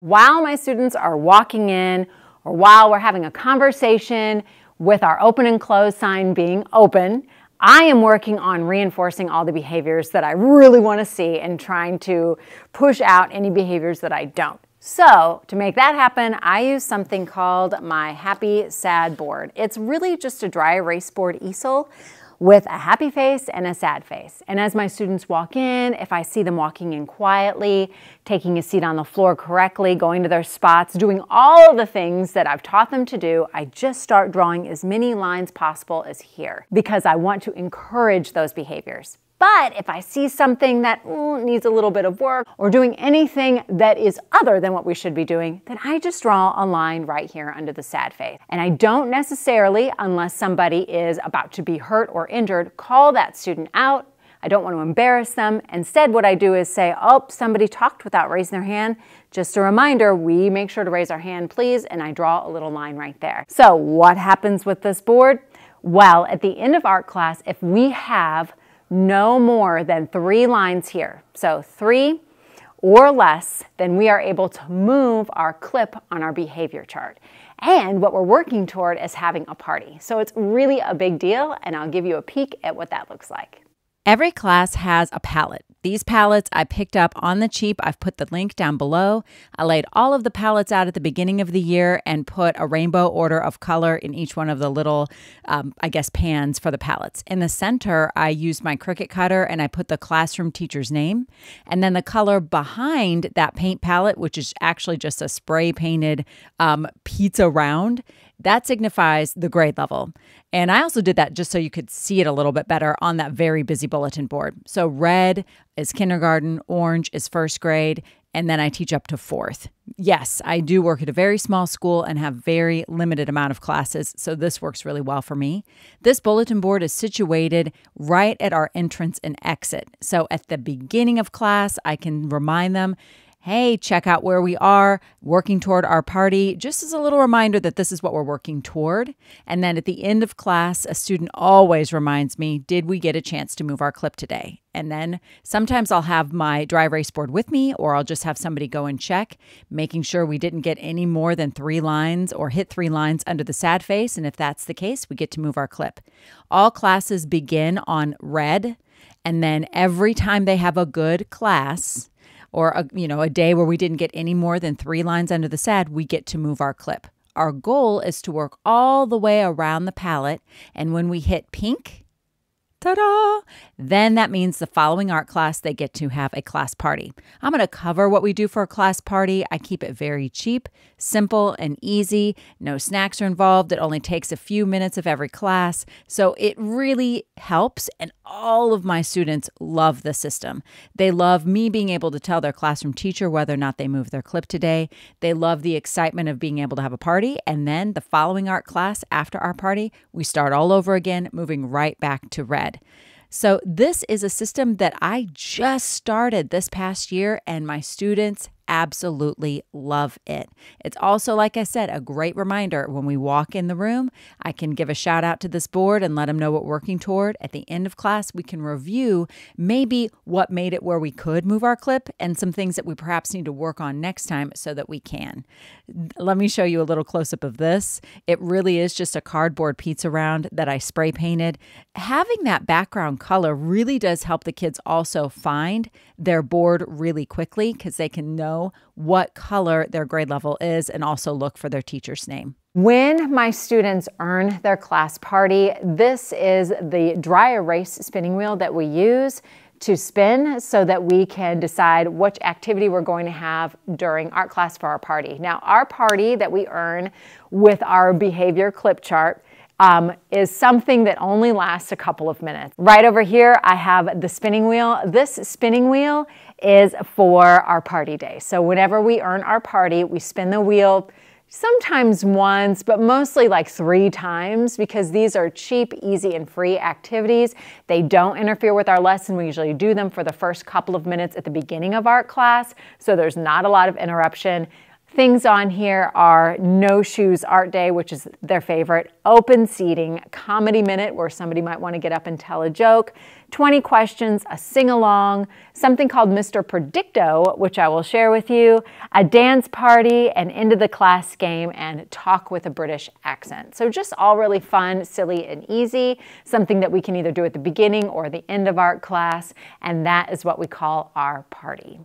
While my students are walking in or while we're having a conversation with our open and close sign being open, I am working on reinforcing all the behaviors that I really want to see and trying to push out any behaviors that I don't. So to make that happen, I use something called my Happy Sad board. It's really just a dry erase board easel with a happy face and a sad face. And as my students walk in, if I see them walking in quietly, taking a seat on the floor correctly, going to their spots, doing all of the things that I've taught them to do, I just start drawing as many lines possible as here because I want to encourage those behaviors. But if I see something that needs a little bit of work or doing anything that is other than what we should be doing, then I just draw a line right here under the sad face. And I don't necessarily, unless somebody is about to be hurt or injured, call that student out. I don't want to embarrass them. Instead, what I do is say, oh, somebody talked without raising their hand. Just a reminder, we make sure to raise our hand, please, and I draw a little line right there. So what happens with this board? Well, at the end of art class, if we have no more than 3 lines here, so 3 or less, then we are able to move our clip on our behavior chart. And what we're working toward is having a party. So it's really a big deal, and I'll give you a peek at what that looks like. Every class has a palette. These palettes I picked up on the cheap. I've put the link down below. I laid all of the palettes out at the beginning of the year and put a rainbow order of color in each one of the little, pans for the palettes. In the center, I used my Cricut cutter and I put the classroom teacher's name. And then the color behind that paint palette, which is actually just a spray painted pizza round, that signifies the grade level. And I also did that just so you could see it a little bit better on that very busy bulletin board. So red is kindergarten, orange is first grade, and then I teach up to 4th. Yes, I do work at a very small school and have very limited amount of classes, so this works really well for me. This bulletin board is situated right at our entrance and exit. So at the beginning of class, I can remind them, hey, check out where we are, working toward our party, just as a little reminder that this is what we're working toward. And then at the end of class, a student always reminds me, did we get a chance to move our clip today? And then sometimes I'll have my dry erase board with me, or I'll just have somebody go and check, making sure we didn't get any more than 3 lines or hit 3 lines under the sad face. And if that's the case, we get to move our clip. All classes begin on red, and then every time they have a good class, or a day where we didn't get any more than 3 lines under the sad, we get to move our clip. Our goal is to work all the way around the palette, and when we hit pink, ta-da! Then that means the following art class, they get to have a class party. I'm going to cover what we do for a class party. I keep it very cheap, simple, and easy. No snacks are involved. It only takes a few minutes of every class. So it really helps, and all of my students love the system. They love me being able to tell their classroom teacher whether or not they moved their clip today. They love the excitement of being able to have a party, and then the following art class after our party, we start all over again, moving right back to red. So this is a system that I just started this past year, and my students absolutely love it. It's also, like I said, a great reminder when we walk in the room, I can give a shout out to this board and let them know what we're working toward. At the end of class, we can review maybe what made it where we could move our clip and some things that we perhaps need to work on next time so that we can. Let me show you a little close-up of this. It really is just a cardboard pizza round that I spray painted. Having that background color really does help the kids also find their board really quickly because they can know what color their grade level is and also look for their teacher's name. When my students earn their class party, this is the dry erase spinning wheel that we use to spin so that we can decide which activity we're going to have during art class for our party. Now, our party that we earn with our behavior clip chart is something that only lasts a couple of minutes. Right over here, I have the spinning wheel. This spinning wheel is for our party day. So whenever we earn our party, we spin the wheel sometimes once, but mostly like 3 times because these are cheap, easy, and free activities. They don't interfere with our lesson. We usually do them for the first couple of minutes at the beginning of art class, so there's not a lot of interruption. Things on here are No Shoes Art Day, which is their favorite, open seating, comedy minute where somebody might want to get up and tell a joke, 20 questions, a sing-along, something called Mr. Predicto, which I will share with you, a dance party, an end of the class game, and talk with a British accent. So just all really fun, silly, and easy, something that we can either do at the beginning or the end of art class, and that is what we call our party.